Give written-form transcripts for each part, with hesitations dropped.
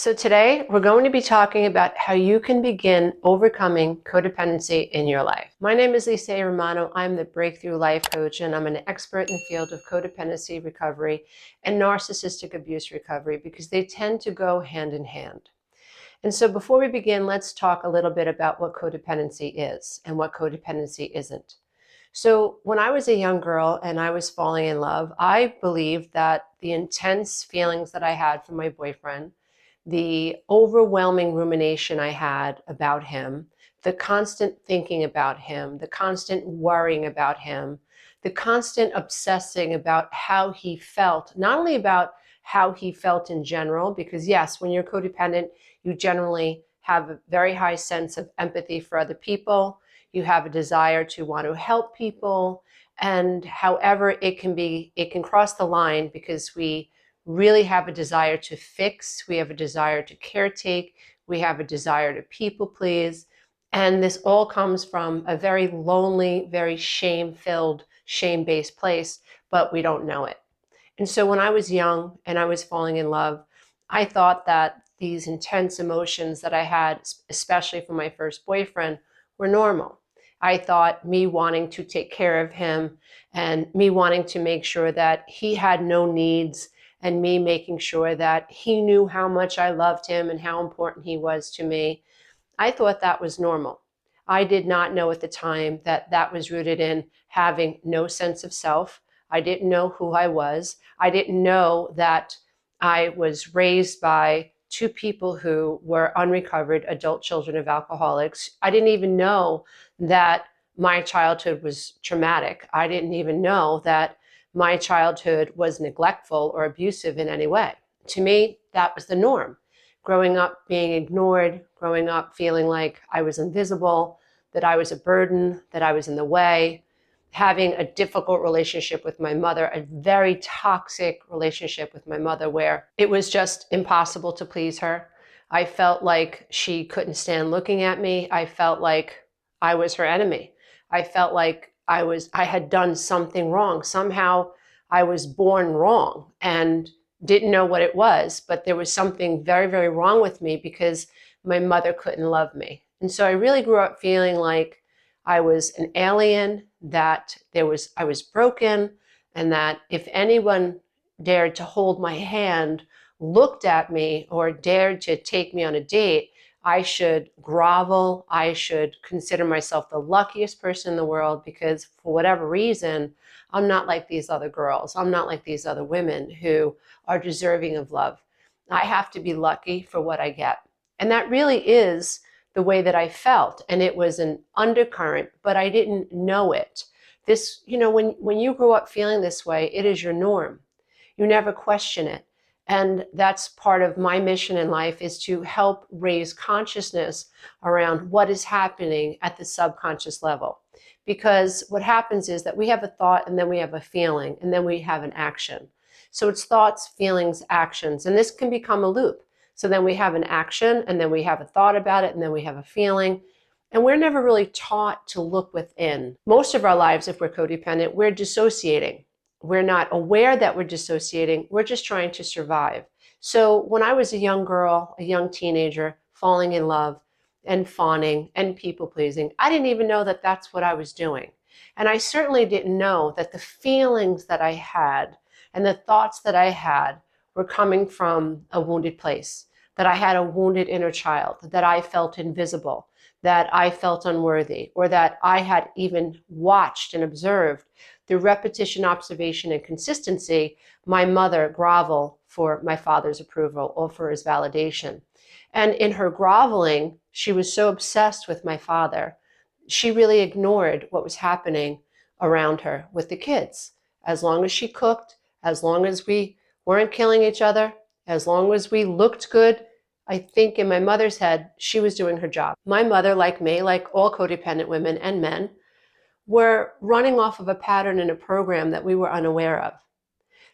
So today we're going to be talking about how you can begin overcoming codependency in your life. My name is Romano. I'm the Breakthrough Life Coach, and I'm an expert in the field of codependency recovery and narcissistic abuse recovery because they tend to go hand in hand. And so before we begin, let's talk a little bit about what codependency is and what codependency isn't. So when I was a young girl and I was falling in love, I believed that the intense feelings that I had for my boyfriend, the overwhelming rumination I had about him, the constant thinking about him, the constant worrying about him, the constant obsessing about how he felt, not only about how he felt in general, because yes, when you're codependent, you generally have a very high sense of empathy for other people. You have a desire to want to help people. And however, it can cross the line because we really have a desire to fix, we have a desire to caretake, we have a desire to people please. And this all comes from a very lonely, very shame-filled, shame-based place, but we don't know it. And so when I was young and I was falling in love, I thought that these intense emotions that I had, especially for my first boyfriend, were normal. I thought me wanting to take care of him and me wanting to make sure that he had no needs and me making sure that he knew how much I loved him and how important he was to me. I thought that was normal. I did not know at the time that that was rooted in having no sense of self. I didn't know who I was. I didn't know that I was raised by two people who were unrecovered adult children of alcoholics. I didn't even know that my childhood was traumatic. I didn't even know that my childhood was neglectful or abusive in any way. To me, that was the norm. Growing up being ignored, growing up feeling like I was invisible, that I was a burden, that I was in the way, having a difficult relationship with my mother, a very toxic relationship with my mother where it was just impossible to please her. I felt like she couldn't stand looking at me. I felt like I was her enemy. I felt like I had done something wrong. Somehow I was born wrong and didn't know what it was, but there was something very, very wrong with me because my mother couldn't love me. And so I really grew up feeling like I was an alien, that I was broken, and that if anyone dared to hold my hand, looked at me, or dared to take me on a date, I should grovel. I should consider myself the luckiest person in the world because for whatever reason, I'm not like these other girls. I'm not like these other women who are deserving of love. I have to be lucky for what I get. And that really is the way that I felt. And it was an undercurrent, but I didn't know it. This, when you grow up feeling this way, it is your norm. You never question it. And that's part of my mission in life, is to help raise consciousness around what is happening at the subconscious level. Because what happens is that we have a thought, and then we have a feeling, and then we have an action. So it's thoughts, feelings, actions, and this can become a loop. So then we have an action, and then we have a thought about it, and then we have a feeling. And we're never really taught to look within. Most of our lives, if we're codependent, we're dissociating. We're not aware that we're dissociating. We're just trying to survive. So when I was a young girl, a young teenager, falling in love and fawning and people pleasing, I didn't even know that that's what I was doing. And I certainly didn't know that the feelings that I had and the thoughts that I had were coming from a wounded place, that I had a wounded inner child, that I felt invisible, that I felt unworthy, or that I had even watched and observed through repetition, observation, and consistency, my mother grovel for my father's approval or for his validation. And in her groveling, she was so obsessed with my father, she really ignored what was happening around her with the kids. As long as she cooked, as long as we weren't killing each other, as long as we looked good, I think in my mother's head, she was doing her job. My mother, like me, like all codependent women and men, were running off of a pattern and a program that we were unaware of.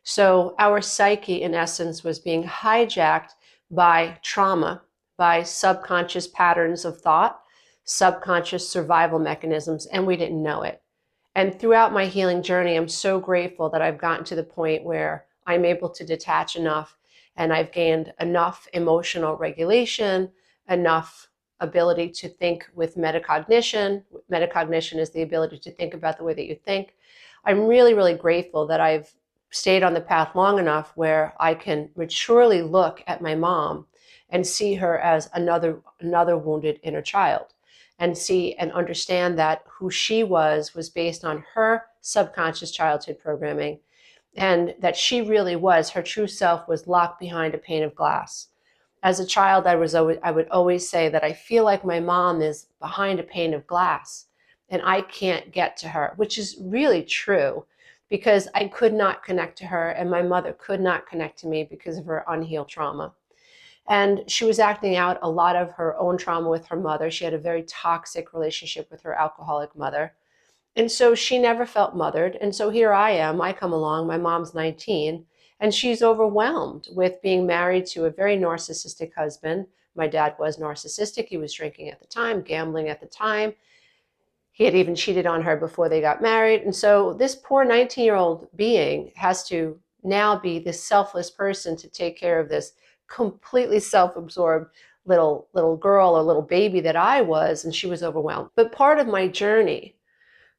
So our psyche, in essence, was being hijacked by trauma, by subconscious patterns of thought, subconscious survival mechanisms, and we didn't know it. And throughout my healing journey, I'm so grateful that I've gotten to the point where I'm able to detach enough and I've gained enough emotional regulation, enough ability to think with metacognition. Metacognition is the ability to think about the way that you think. I'm really, really grateful that I've stayed on the path long enough where I can maturely look at my mom and see her as another wounded inner child, and see and understand that who she was based on her subconscious childhood programming, and that she really was, her true self was locked behind a pane of glass. As a child, I would always say that I feel like my mom is behind a pane of glass and I can't get to her, which is really true, because I could not connect to her and my mother could not connect to me because of her unhealed trauma. And she was acting out a lot of her own trauma with her mother. She had a very toxic relationship with her alcoholic mother. And so she never felt mothered. And so here I am, I come along, my mom's 19, and she's overwhelmed with being married to a very narcissistic husband. My dad was narcissistic. He was drinking at the time, gambling at the time. He had even cheated on her before they got married. And so this poor 19-year-old being has to now be this selfless person to take care of this completely self-absorbed little girl or little baby that I was, and she was overwhelmed. But part of my journey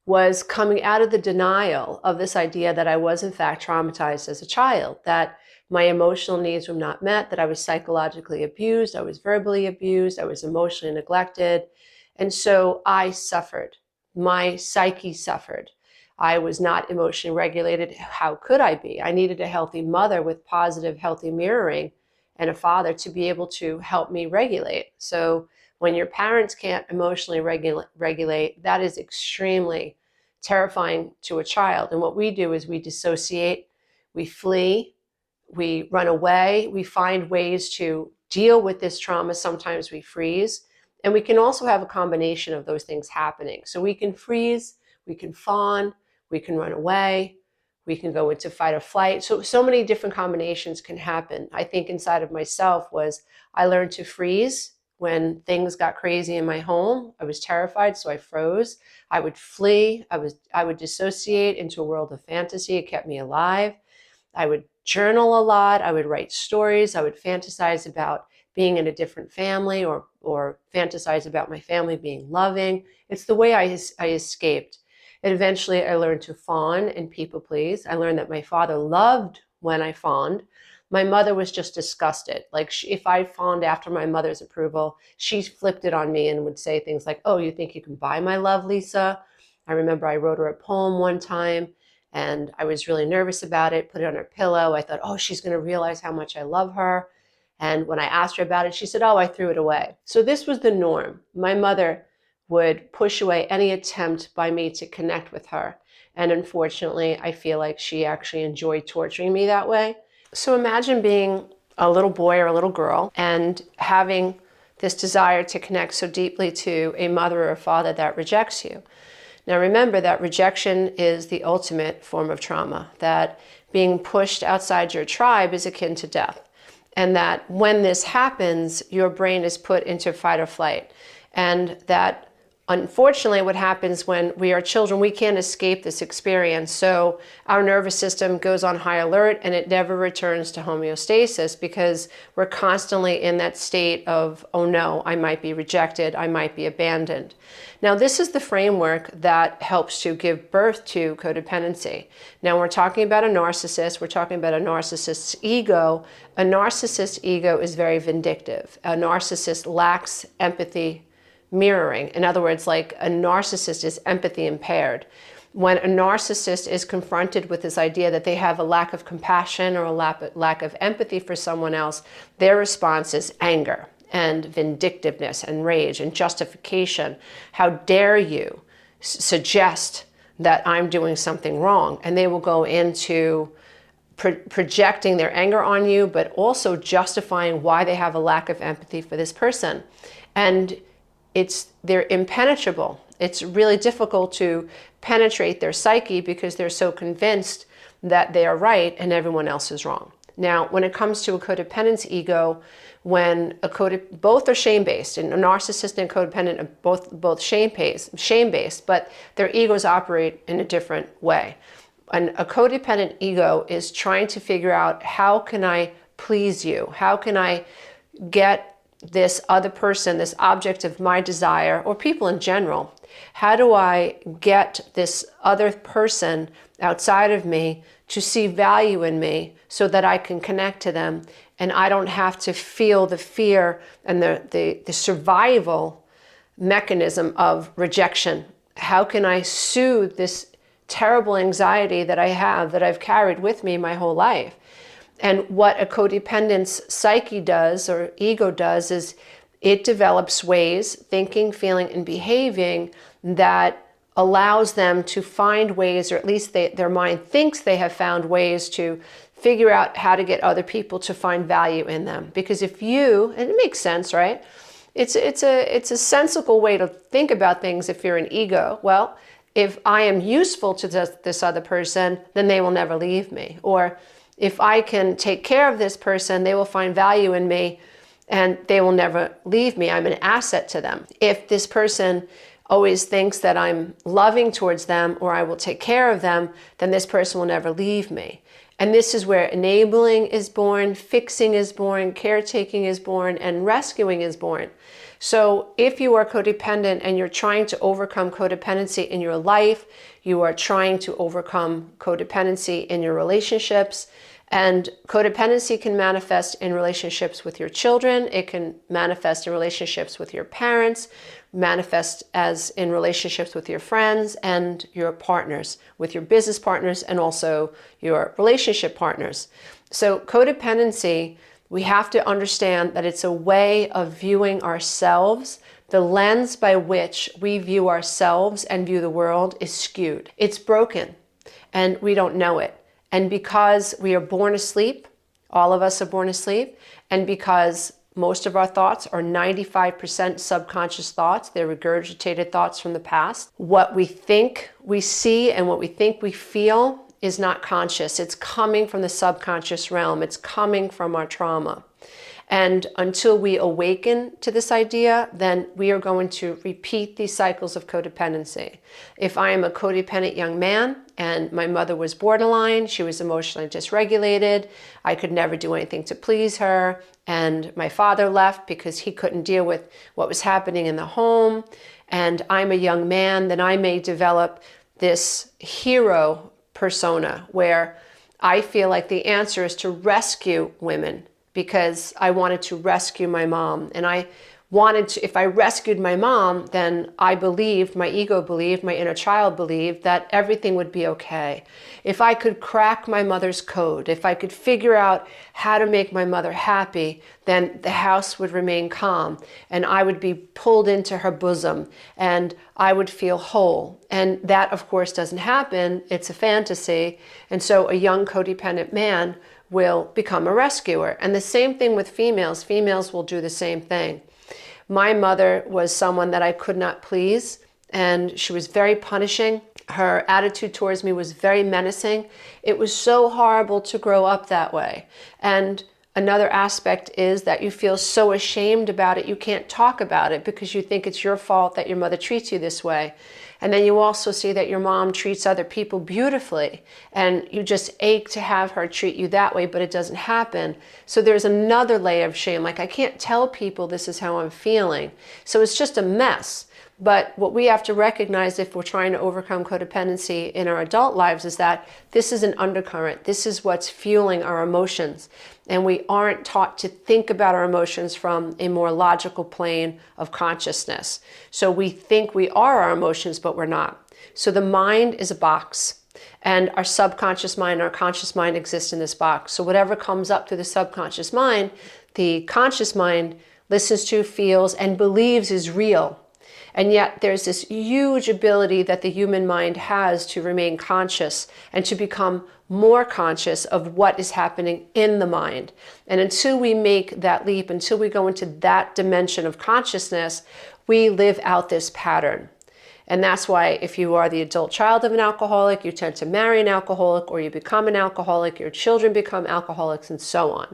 was coming out of the denial of this idea that I was in fact traumatized as a child, that my emotional needs were not met, that I was psychologically abused, I was verbally abused, I was emotionally neglected. And so I suffered. My psyche suffered. I was not emotionally regulated. How could I be? I needed a healthy mother with positive, healthy mirroring, and a father to be able to help me regulate. So when your parents can't emotionally regulate, that is extremely terrifying to a child. And what we do is we dissociate, we flee, we run away, we find ways to deal with this trauma. Sometimes we freeze. And we can also have a combination of those things happening. So we can freeze, we can fawn, we can run away, we can go into fight or flight. So many different combinations can happen. I think inside of myself was I learned to freeze when things got crazy in my home. I was terrified, so I froze. I would flee. I would dissociate into a world of fantasy. It kept me alive. I would journal a lot. I would write stories. I would fantasize about being in a different family, or fantasize about my family being loving. It's the way I escaped. And eventually I learned to fawn and people please. I learned that my father loved when I fawned. My mother was just disgusted. Like if I fawned after my mother's approval, she flipped it on me and would say things like, "Oh, you think you can buy my love, Lisa?" I remember I wrote her a poem one time and I was really nervous about it, put it on her pillow. I thought, oh, she's going to realize how much I love her. And when I asked her about it, she said, "Oh, I threw it away." So this was the norm. My mother would push away any attempt by me to connect with her. And unfortunately, I feel like she actually enjoyed torturing me that way. So imagine being a little boy or a little girl and having this desire to connect so deeply to a mother or a father that rejects you. Now remember that rejection is the ultimate form of trauma, that being pushed outside your tribe is akin to death. And that when this happens, your brain is put into fight or flight. And that unfortunately, what happens when we are children, we can't escape this experience. So our nervous system goes on high alert and it never returns to homeostasis because we're constantly in that state of, oh no, I might be rejected, I might be abandoned. Now, this is the framework that helps to give birth to codependency. Now, we're talking about a narcissist, we're talking about a narcissist's ego. A narcissist's ego is very vindictive. A narcissist lacks empathy mirroring. In other words, like a narcissist is empathy impaired. When a narcissist is confronted with this idea that they have a lack of compassion or a lack of empathy for someone else, their response is anger and vindictiveness and rage and justification. How dare you suggest that I'm doing something wrong? And they will go into projecting their anger on you, but also justifying why they have a lack of empathy for this person. And they're impenetrable. It's really difficult to penetrate their psyche because they're so convinced that they are right and everyone else is wrong. Now, when it comes to a codependent's ego, both are shame-based, and a narcissist and codependent are both shame-based, but their egos operate in a different way. And a codependent ego is trying to figure out, how can I please you? How can I get this other person, this object of my desire, or people in general? How do I get this other person outside of me to see value in me so that I can connect to them and I don't have to feel the fear and the survival mechanism of rejection? How can I soothe this terrible anxiety that I have, that I've carried with me my whole life? And what a codependent's psyche does, or ego does, is it develops ways, thinking, feeling, and behaving, that allows them to find ways, or at least their mind thinks they have found ways to figure out how to get other people to find value in them. Because if you, and it makes sense, right? It's a sensible way to think about things if you're an ego. Well, if I am useful to this other person, then they will never leave me. Or if I can take care of this person, they will find value in me and they will never leave me. I'm an asset to them. If this person always thinks that I'm loving towards them or I will take care of them, then this person will never leave me. And this is where enabling is born, fixing is born, caretaking is born, and rescuing is born. So if you are codependent and you're trying to overcome codependency in your life, you are trying to overcome codependency in your relationships. And codependency can manifest in relationships with your children. It can manifest in relationships with your parents, manifest as in relationships with your friends and your partners, with your business partners and also your relationship partners. So codependency, we have to understand that it's a way of viewing ourselves. The lens by which we view ourselves and view the world is skewed. It's broken and we don't know it. And because we are born asleep, all of us are born asleep, and because most of our thoughts are 95% subconscious thoughts, they're regurgitated thoughts from the past, what we think we see and what we think we feel is not conscious. It's coming from the subconscious realm. It's coming from our trauma. And until we awaken to this idea, then we are going to repeat these cycles of codependency. If I am a codependent young man and my mother was borderline, she was emotionally dysregulated, I could never do anything to please her, and my father left because he couldn't deal with what was happening in the home, and I'm a young man, then I may develop this hero persona where I feel like the answer is to rescue women, because I wanted to rescue my mom. And I wanted to, if I rescued my mom, then I believed, my ego believed, my inner child believed that everything would be okay. If I could crack my mother's code, if I could figure out how to make my mother happy, then the house would remain calm and I would be pulled into her bosom and I would feel whole. And that, of course, doesn't happen. It's a fantasy. And so a young codependent man will become a rescuer. And the same thing with females. Females will do the same thing. My mother was someone that I could not please, and she was very punishing. Her attitude towards me was very menacing. It was so horrible to grow up that way. And another aspect is that you feel so ashamed about it, you can't talk about it because you think it's your fault that your mother treats you this way. And then you also see that your mom treats other people beautifully and you just ache to have her treat you that way, but it doesn't happen. So there's another layer of shame, like I can't tell people this is how I'm feeling. So it's just a mess. But what we have to recognize if we're trying to overcome codependency in our adult lives is that this is an undercurrent. This is what's fueling our emotions. And we aren't taught to think about our emotions from a more logical plane of consciousness. So we think we are our emotions, but we're not. So the mind is a box. And our subconscious mind and our conscious mind exist in this box. So whatever comes up through the subconscious mind, the conscious mind listens to, feels, and believes is real. And yet there's this huge ability that the human mind has to remain conscious and to become more conscious of what is happening in the mind. And until we make that leap, until we go into that dimension of consciousness, we live out this pattern. And that's why if you are the adult child of an alcoholic, you tend to marry an alcoholic, or you become an alcoholic, your children become alcoholics, and so on.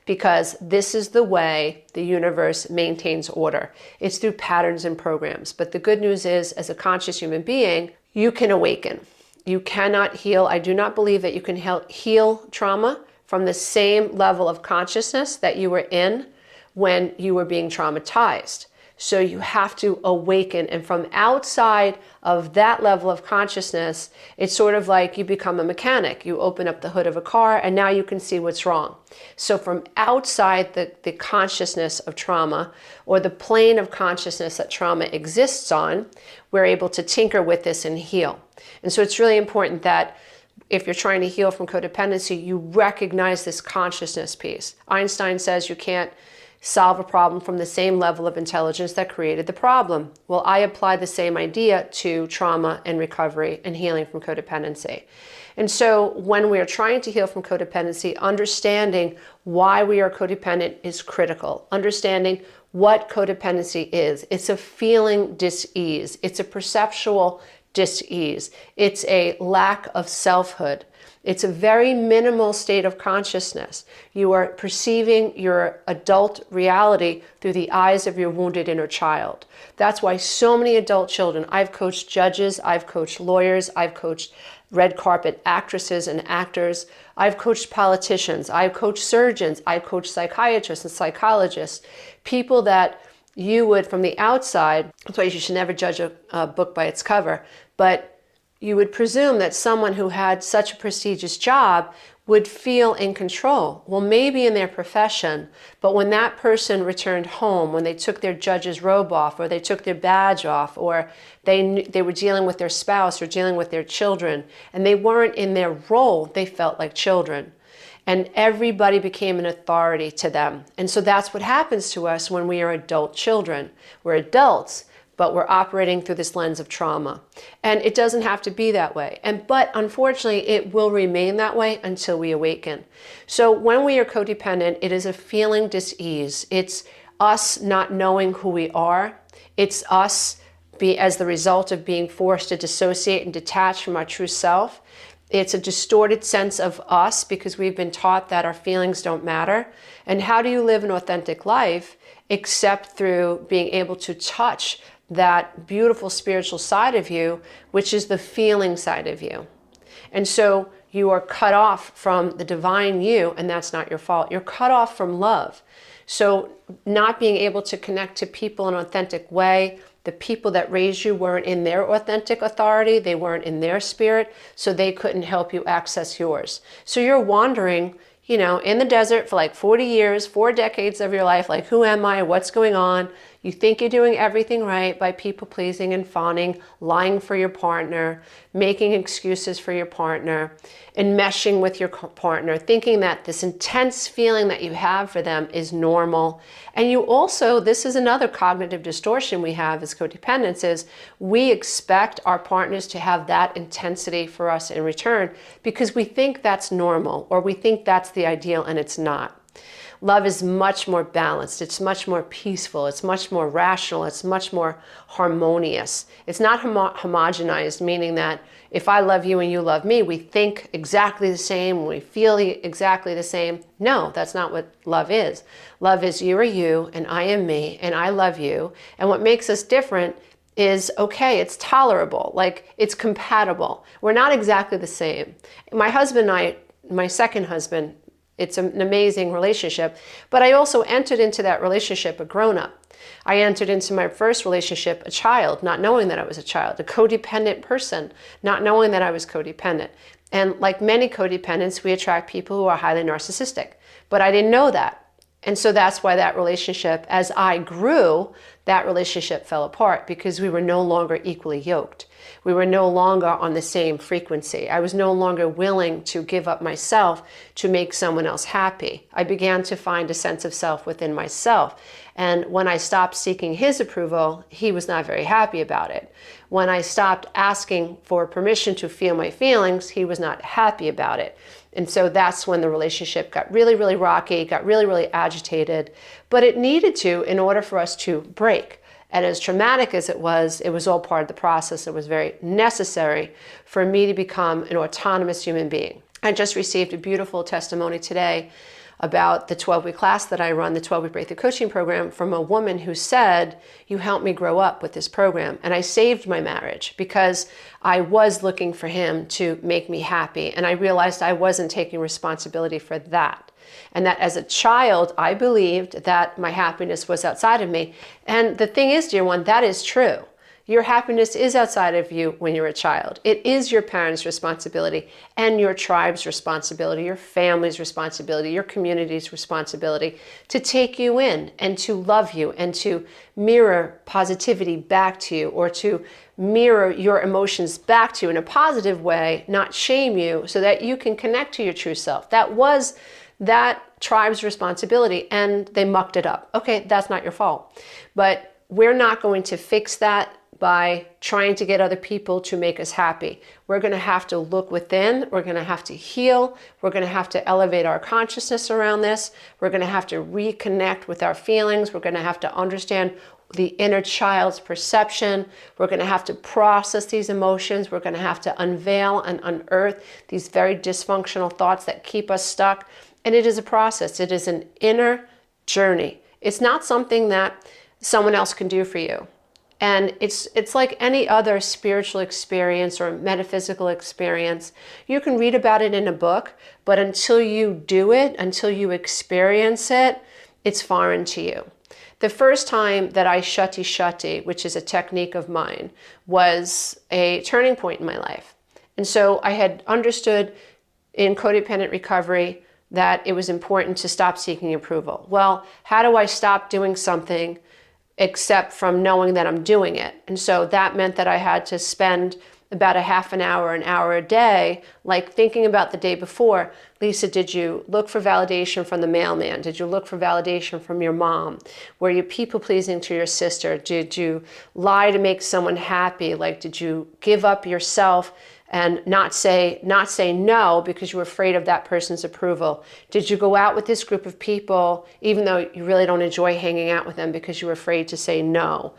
Because this is the way the universe maintains order. It's through patterns and programs. But the good news is, as a conscious human being, you can awaken. You cannot heal. I do not believe that you can heal trauma from the same level of consciousness that you were in when you were being traumatized. So you have to awaken. And from outside of that level of consciousness, it's sort of like you become a mechanic. You open up the hood of a car and now you can see what's wrong. So from outside the consciousness of trauma, or the plane of consciousness that trauma exists on, we're able to tinker with this and heal. And so it's really important that if you're trying to heal from codependency, you recognize this consciousness piece. Einstein says you can't solve a problem from the same level of intelligence that created the problem. Well, I apply the same idea to trauma and recovery and healing from codependency. And so when we are trying to heal from codependency, understanding why we are codependent is critical. Understanding what codependency is. It's a feeling dis-ease. It's a perceptual dis-ease. It's a lack of selfhood. It's a very minimal state of consciousness. You are perceiving your adult reality through the eyes of your wounded inner child. That's why so many adult children, I've coached judges, I've coached lawyers, I've coached red carpet actresses and actors, I've coached politicians, I've coached surgeons, I've coached psychiatrists and psychologists, people that you would from the outside, that's why you should never judge a book by its cover, but you would presume that someone who had such a prestigious job would feel in control. Well, maybe in their profession, but when that person returned home, when they took their judge's robe off, or they took their badge off, or they were dealing with their spouse or dealing with their children, and they weren't in their role, they felt like children. And everybody became an authority to them. And so that's what happens to us when we are adult children. We're adults, but we're operating through this lens of trauma. And it doesn't have to be that way. But unfortunately, it will remain that way until we awaken. So when we are codependent, it is a feeling dis-ease. It's us not knowing who we are. It's us as the result of being forced to dissociate and detach from our true self. It's a distorted sense of us because we've been taught that our feelings don't matter. And how do you live an authentic life except through being able to touch that beautiful spiritual side of you, which is the feeling side of you. And so you are cut off from the divine you, and that's not your fault. You're cut off from love. So not being able to connect to people in an authentic way, the people that raised you weren't in their authentic authority, they weren't in their spirit, so they couldn't help you access yours. So you're wandering, in the desert for like 40 years, 4 decades of your life, like, who am I? What's going on? You think you're doing everything right by people pleasing and fawning, lying for your partner, making excuses for your partner, enmeshing with your partner, thinking that this intense feeling that you have for them is normal. And you also, this is another cognitive distortion we have as codependents, is we expect our partners to have that intensity for us in return because we think that's normal, or we think that's the ideal, and it's not. Love is much more balanced. It's much more peaceful. It's much more rational. It's much more harmonious. It's not homogenized, meaning that if I love you and you love me, we think exactly the same, we feel exactly the same. No, that's not what love is. Love is you are you and I am me and I love you. And what makes us different is, okay, it's tolerable, like it's compatible. We're not exactly the same. My husband and I, my second husband, it's an amazing relationship, but I also entered into that relationship a grown-up. I entered into my first relationship a child, not knowing that I was a child, a codependent person, not knowing that I was codependent. And like many codependents, we attract people who are highly narcissistic, but I didn't know that. And so that's why that relationship, as I grew, that relationship fell apart because we were no longer equally yoked. We were no longer on the same frequency. I was no longer willing to give up myself to make someone else happy. I began to find a sense of self within myself. And when I stopped seeking his approval, he was not very happy about it. When I stopped asking for permission to feel my feelings, he was not happy about it. And so that's when the relationship got really, really rocky, got really, really agitated. But it needed to in order for us to break. And as traumatic as it was all part of the process. It was very necessary for me to become an autonomous human being. I just received a beautiful testimony today about the 12-week class that I run, the 12-week breakthrough coaching program, from a woman who said, you helped me grow up with this program. And I saved my marriage because I was looking for him to make me happy. And I realized I wasn't taking responsibility for that. And that as a child, I believed that my happiness was outside of me. And the thing is, dear one, that is true. Your happiness is outside of you when you're a child. It is your parents' responsibility and your tribe's responsibility, your family's responsibility, your community's responsibility to take you in and to love you and to mirror positivity back to you, or to mirror your emotions back to you in a positive way, not shame you, so that you can connect to your true self. That was that tribe's responsibility, and they mucked it up. Okay, that's not your fault. But we're not going to fix that by trying to get other people to make us happy. We're going to have to look within. We're going to have to heal. We're going to have to elevate our consciousness around this. We're going to have to reconnect with our feelings. We're going to have to understand the inner child's perception. We're going to have to process these emotions. We're going to have to unveil and unearth these very dysfunctional thoughts that keep us stuck. And it is a process. It is an inner journey. It's not something that someone else can do for you. And it's like any other spiritual experience or metaphysical experience. You can read about it in a book, but until you do it, until you experience it, it's foreign to you. The first time that I shutty, which is a technique of mine, was a turning point in my life. And so I had understood in codependent recovery that it was important to stop seeking approval. Well, how do I stop doing something except from knowing that I'm doing it? And so that meant that I had to spend about a half an hour a day, like thinking about the day before. Lisa, did you look for validation from the mailman? Did you look for validation from your mom? Were you people-pleasing to your sister? Did you lie to make someone happy? Like, did you give up yourself and not say no because you were afraid of that person's approval? Did you go out with this group of people even though you really don't enjoy hanging out with them because you were afraid to say no?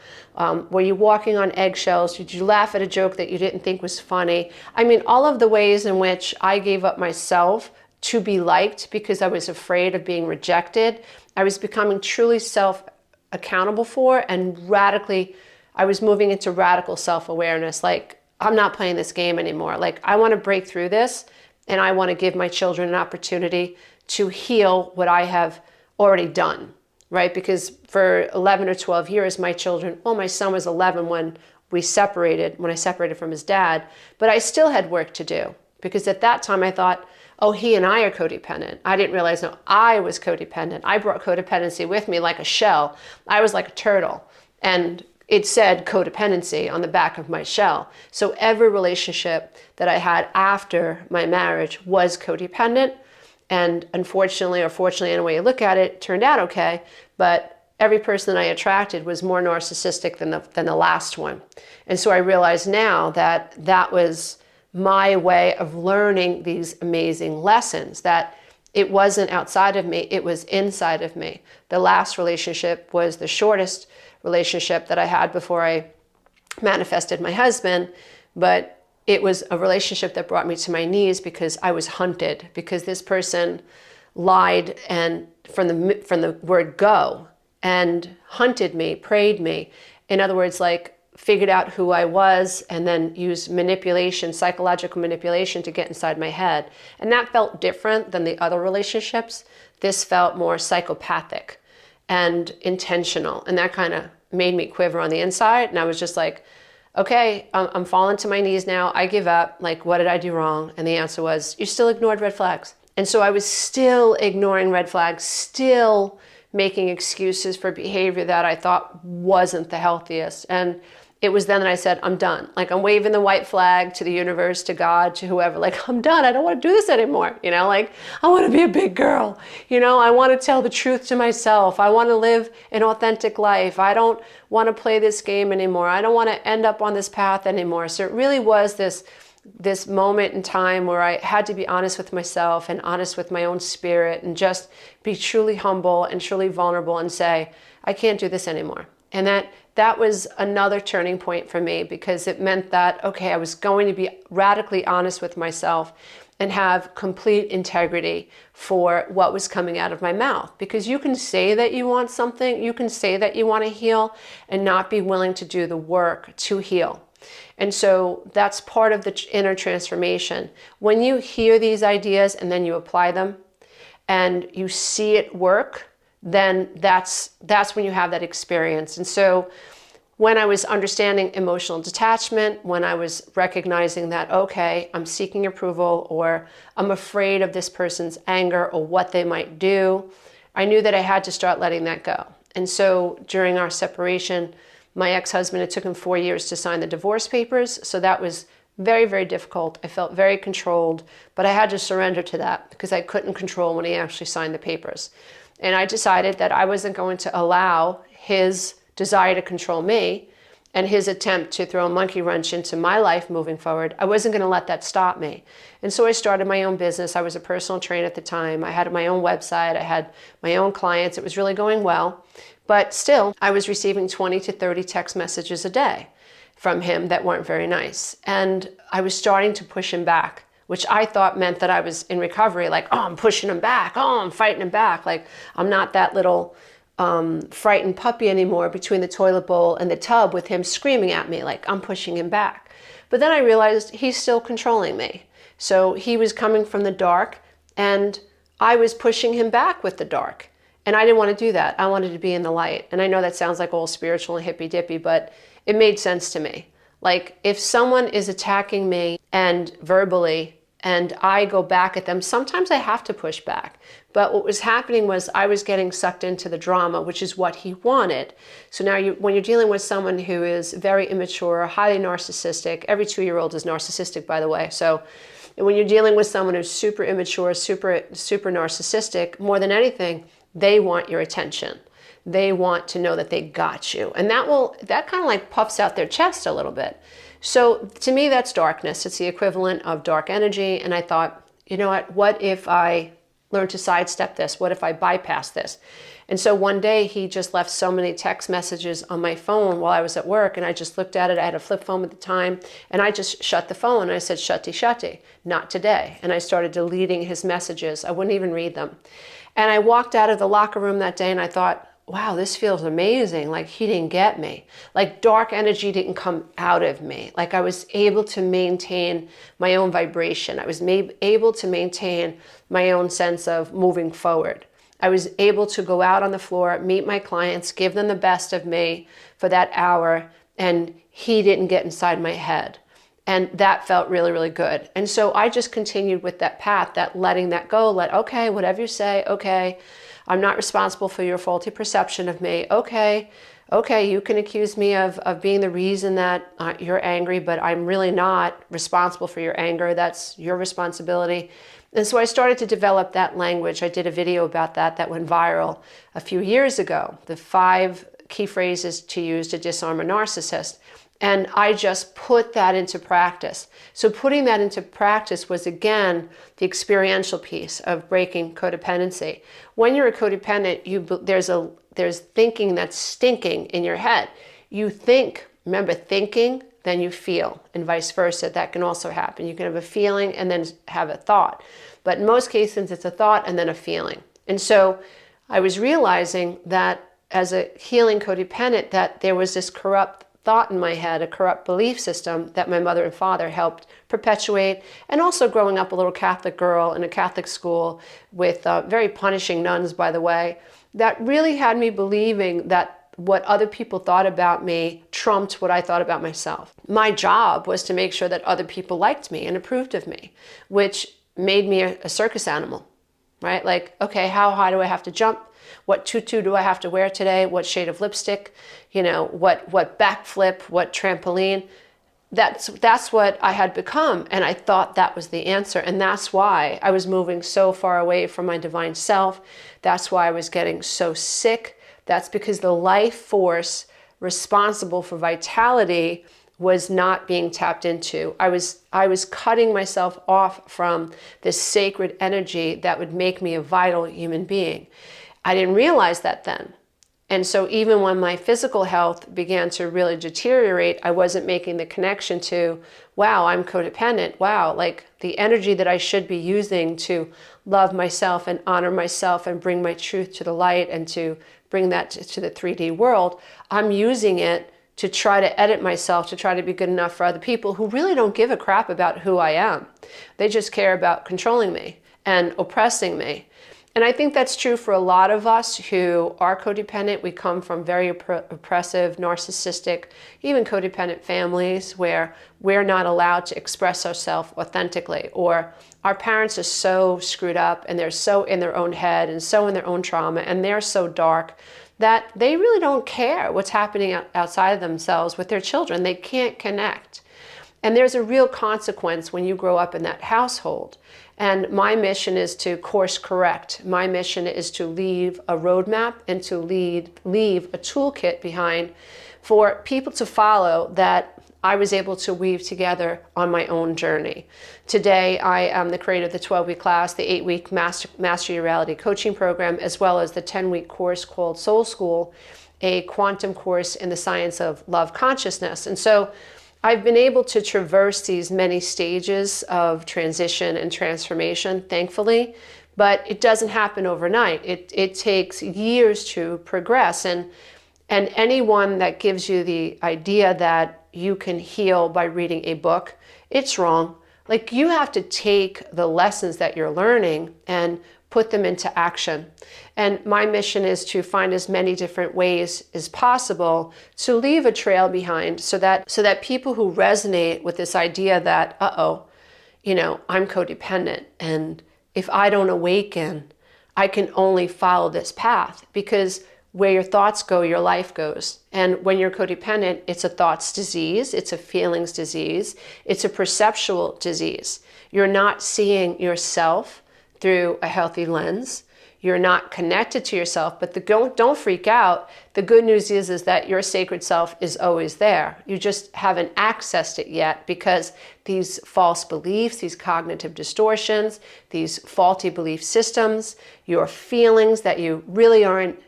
Were you walking on eggshells? Did you laugh at a joke that you didn't think was funny? I mean, all of the ways in which I gave up myself to be liked because I was afraid of being rejected, I was becoming truly self-accountable for, and I was moving into radical self-awareness. Like, I'm not playing this game anymore. Like, I want to break through this, and I want to give my children an opportunity to heal what I have already done, right? Because for 11 or 12 years, my son was 11 when I separated from his dad, but I still had work to do, because at that time I thought, oh, he and I are codependent. I didn't realize, no, I was codependent. I brought codependency with me like a shell. I was like a turtle, and it said codependency on the back of my shell. So every relationship that I had after my marriage was codependent. And unfortunately, or fortunately, in a way you look at it, turned out okay. But every person that I attracted was more narcissistic than the last one. And so I realize now that that was my way of learning these amazing lessons, that it wasn't outside of me, it was inside of me. The last relationship was the shortest relationship that I had before I manifested my husband, but it was a relationship that brought me to my knees because I was hunted, because this person lied and from the word go, and hunted me, preyed me. In other words, like, figured out who I was and then used manipulation, psychological manipulation, to get inside my head. And that felt different than the other relationships. This felt more psychopathic and intentional. And that kind of made me quiver on the inside. And I was just like, okay, I'm falling to my knees now. I give up. Like, what did I do wrong? And the answer was, you still ignored red flags. And so I was still ignoring red flags, still making excuses for behavior that I thought wasn't the healthiest. And it was then that I said, I'm done. Like, I'm waving the white flag to the universe, to God, to whoever. Like, I'm done. I don't want to do this anymore. Like, I want to be a big girl. I want to tell the truth to myself. I want to live an authentic life. I don't want to play this game anymore. I don't want to end up on this path anymore. So it really was this moment in time where I had to be honest with myself and honest with my own spirit, and just be truly humble and truly vulnerable and say, I can't do this anymore. And that was another turning point for me, because it meant that, okay, I was going to be radically honest with myself and have complete integrity for what was coming out of my mouth. Because you can say that you want something, you can say that you want to heal, and not be willing to do the work to heal. And so that's part of the inner transformation. When you hear these ideas and then you apply them and you see it work, then that's when you have that experience. And so when I was understanding emotional detachment, when I was recognizing that, okay, I'm seeking approval, or I'm afraid of this person's anger or what they might do, I knew that I had to start letting that go. And so during our separation, my ex-husband, it took him 4 years to sign the divorce papers. So that was very, very difficult. I felt very controlled, but I had to surrender to that because I couldn't control when he actually signed the papers. And I decided that I wasn't going to allow his desire to control me and his attempt to throw a monkey wrench into my life moving forward. I wasn't going to let that stop me. And so I started my own business. I was a personal trainer at the time. I had my own website. I had my own clients. It was really going well. But still, I was receiving 20 to 30 text messages a day from him that weren't very nice. And I was starting to push him back, which I thought meant that I was in recovery. Like, oh, I'm pushing him back. Oh, I'm fighting him back. Like, I'm not that little frightened puppy anymore between the toilet bowl and the tub with him screaming at me. Like, I'm pushing him back. But then I realized he's still controlling me. So he was coming from the dark and I was pushing him back with the dark. And I didn't want to do that. I wanted to be in the light. And I know that sounds like all spiritual and hippy dippy, but it made sense to me. Like, if someone is attacking me and verbally, and I go back at them, sometimes I have to push back. But what was happening was I was getting sucked into the drama, which is what he wanted. So now when you're dealing with someone who is very immature, highly narcissistic, every 2-year-old is narcissistic, by the way. So when you're dealing with someone who's super immature, super narcissistic, more than anything, they want your attention. They want to know that they got you. And that kind of like puffs out their chest a little bit. So to me, that's darkness. It's the equivalent of dark energy. And I thought, you know what if I learn to sidestep this? What if I bypass this? And so one day he just left so many text messages on my phone while I was at work, and I just looked at it. I had a flip phone at the time, and I just shut the phone. And I said, shutty, not today. And I started deleting his messages. I wouldn't even read them. And I walked out of the locker room that day and I thought, wow, this feels amazing. Like, he didn't get me. Like, dark energy didn't come out of me. Like, I was able to maintain my own vibration. I was able to maintain my own sense of moving forward. I was able to go out on the floor, meet my clients, give them the best of me for that hour, and he didn't get inside my head. And that felt really, really good. And so I just continued with that path, that letting that go, okay, whatever you say, okay, I'm not responsible for your faulty perception of me. Okay, you can accuse me of being the reason that you're angry, but I'm really not responsible for your anger. That's your responsibility. And so I started to develop that language. I did a video about that went viral a few years ago, the 5 key phrases to use to disarm a narcissist. And I just put that into practice. So putting that into practice was, again, the experiential piece of breaking codependency. When you're a codependent, there's thinking that's stinking in your head. You think, remember, thinking, then you feel, and vice versa. That can also happen. You can have a feeling and then have a thought. But in most cases, it's a thought and then a feeling. And so I was realizing that as a healing codependent, that there was this corrupt thought in my head, a corrupt belief system that my mother and father helped perpetuate. And also growing up a little Catholic girl in a Catholic school with very punishing nuns, by the way, that really had me believing that what other people thought about me trumped what I thought about myself. My job was to make sure that other people liked me and approved of me, which made me a circus animal, right? Like, okay, how high do I have to jump? What tutu do I have to wear today? What shade of lipstick? What backflip? What trampoline? That's what I had become. And I thought that was the answer. And that's why I was moving so far away from my divine self. That's why I was getting so sick. That's because the life force responsible for vitality was not being tapped into. I was cutting myself off from this sacred energy that would make me a vital human being. I didn't realize that then. And so even when my physical health began to really deteriorate, I wasn't making the connection to, wow, I'm codependent. Wow, like the energy that I should be using to love myself and honor myself and bring my truth to the light and to bring that to the 3D world, I'm using it to try to edit myself, to try to be good enough for other people who really don't give a crap about who I am. They just care about controlling me and oppressing me. And I think that's true for a lot of us who are codependent. We come from very oppressive, narcissistic, even codependent families where we're not allowed to express ourselves authentically, or our parents are so screwed up and they're so in their own head and so in their own trauma and they're so dark that they really don't care what's happening outside of themselves with their children. They can't connect. And there's a real consequence when you grow up in that household. And my mission is to course correct. My mission is to leave a roadmap and to leave a toolkit behind for people to follow that I was able to weave together on my own journey. Today, I am the creator of the 12-week class, the 8-week Master Your Reality coaching program, as well as the 10-week course called Soul School, a quantum course in the science of love consciousness. And so I've been able to traverse these many stages of transition and transformation, thankfully, but it doesn't happen overnight. It takes years to progress. And anyone that gives you the idea that you can heal by reading a book, it's wrong. Like, you have to take the lessons that you're learning and put them into action. And my mission is to find as many different ways as possible to leave a trail behind so that people who resonate with this idea that, I'm codependent, and if I don't awaken, I can only follow this path, because where your thoughts go, your life goes. And when you're codependent, it's a thoughts disease, it's a feelings disease, it's a perceptual disease. You're not seeing yourself through a healthy lens. You're not connected to yourself, but don't freak out. The good news is that your sacred self is always there. You just haven't accessed it yet because these false beliefs, these cognitive distortions, these faulty belief systems, your feelings that you really aren't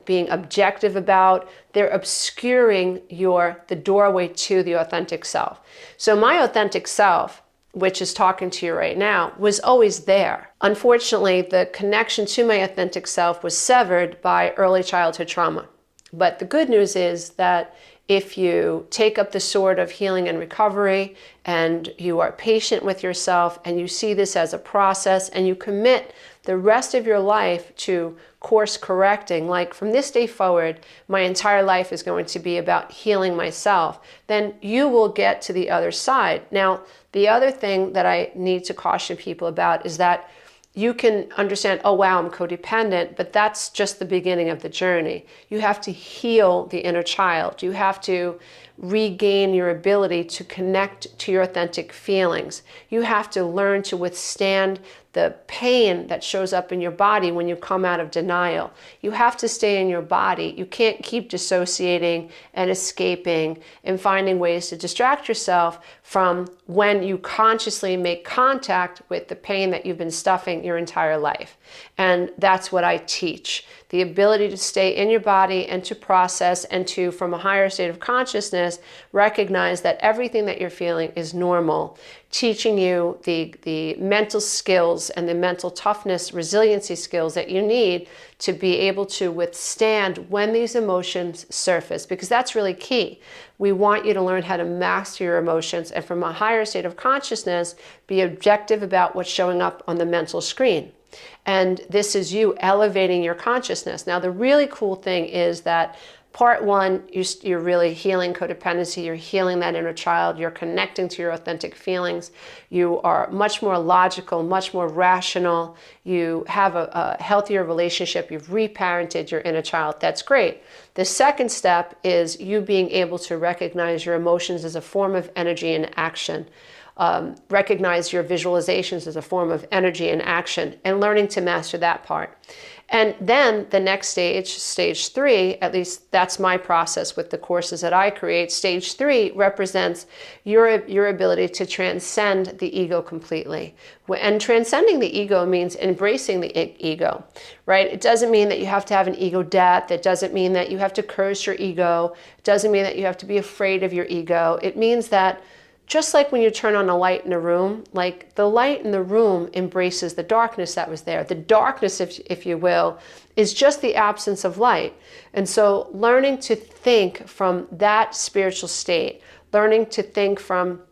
being objective about, they're obscuring the doorway to the authentic self. So my authentic self, which is talking to you right now, was always there. Unfortunately, the connection to my authentic self was severed by early childhood trauma. But the good news is that if you take up the sword of healing and recovery, and you are patient with yourself, and you see this as a process, and you commit the rest of your life to course correcting, like from this day forward, my entire life is going to be about healing myself, then you will get to the other side. Now, the other thing that I need to caution people about is that you can understand, oh wow, I'm codependent, but that's just the beginning of the journey. You have to heal the inner child. You have to regain your ability to connect to your authentic feelings. You have to learn to withstand the pain that shows up in your body when you come out of denial. You have to stay in your body. You can't keep dissociating and escaping and finding ways to distract yourself from when you consciously make contact with the pain that you've been stuffing your entire life. And that's what I teach. The ability to stay in your body and to process and to, from a higher state of consciousness, recognize that everything that you're feeling is normal. Teaching you the mental skills and the mental toughness, resiliency skills that you need to be able to withstand when these emotions surface, because that's really key. We want you to learn how to master your emotions and, from a higher state of consciousness, be objective about what's showing up on the mental screen. And this is you elevating your consciousness. Now, the really cool thing is that part one, you're really healing codependency. You're healing that inner child. You're connecting to your authentic feelings. You are much more logical, much more rational. You have a healthier relationship. You've reparented your inner child. That's great. The second step is you being able to recognize your emotions as a form of energy and action. recognize your visualizations as a form of energy and action, and learning to master that part. And then the next stage, stage 3, at least that's my process with the courses that I create. Stage 3 represents your ability to transcend the ego completely. And transcending the ego means embracing the ego, right? It doesn't mean that you have to have an ego death. It doesn't mean that you have to curse your ego. It doesn't mean that you have to be afraid of your ego. It means that just like when you turn on a light in a room, like the light in the room embraces the darkness that was there. The darkness, if you will, is just the absence of light. And so learning to think from that spiritual state, learning to think from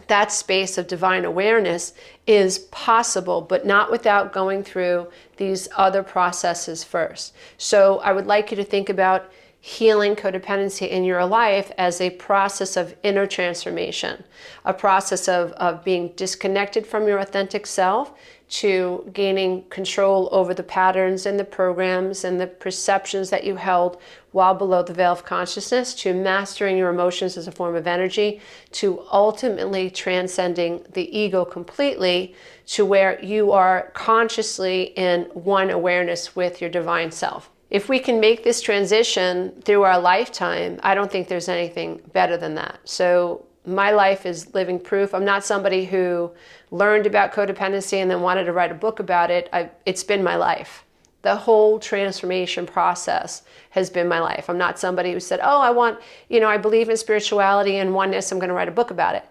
that space of divine awareness is possible, but not without going through these other processes first. So I would like you to think about healing codependency in your life as a process of inner transformation, a process of being disconnected from your authentic self to gaining control over the patterns and the programs and the perceptions that you held while below the veil of consciousness, to mastering your emotions as a form of energy, to ultimately transcending the ego completely to where you are consciously in one awareness with your divine self. If we can make this transition through our lifetime, I don't think there's anything better than that. So my life is living proof. I'm not somebody who learned about codependency and then wanted to write a book about it. It's been my life. The whole transformation process has been my life. I'm not somebody who said, oh, I believe in spirituality and oneness, I'm going to write a book about it.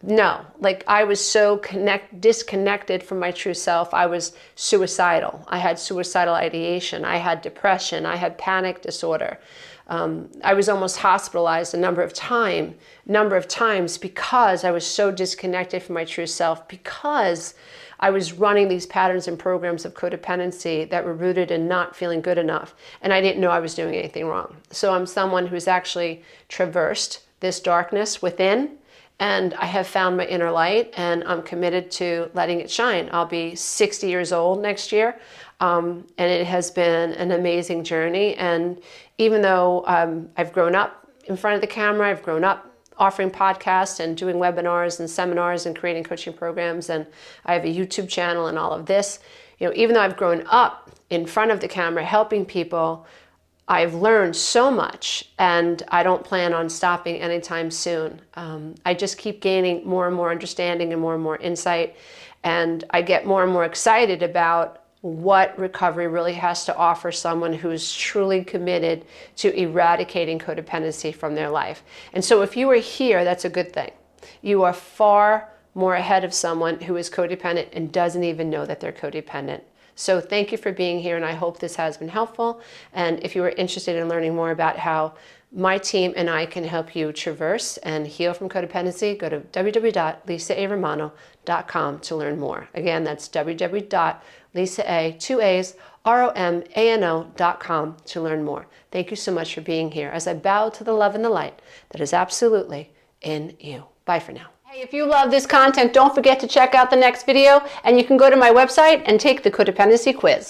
No, I was so disconnected from my true self. I was suicidal. I had suicidal ideation. I had depression. I had panic disorder. I was almost hospitalized a number of times because I was so disconnected from my true self, because I was running these patterns and programs of codependency that were rooted in not feeling good enough. And I didn't know I was doing anything wrong. So I'm someone who's actually traversed this darkness within, and I have found my inner light, and I'm committed to letting it shine. I'll be 60 years old next year, and it has been an amazing journey. And even though I've grown up in front of the camera, I've grown up offering podcasts and doing webinars and seminars and creating coaching programs, and I have a YouTube channel and all of this. Even though I've grown up in front of the camera helping people, I've learned so much, and I don't plan on stopping anytime soon. I just keep gaining more and more understanding and more insight, and I get more and more excited about what recovery really has to offer someone who's truly committed to eradicating codependency from their life. And so if you are here, that's a good thing. You are far more ahead of someone who is codependent and doesn't even know that they're codependent. So thank you for being here, and I hope this has been helpful. And if you are interested in learning more about how my team and I can help you traverse and heal from codependency, go to www.lisaaromano.com to learn more. Again, that's www.lisaaromano.com to learn more. Thank you so much for being here as I bow to the love and the light that is absolutely in you. Bye for now. Hey, if you love this content, don't forget to check out the next video, and you can go to my website and take the codependency quiz.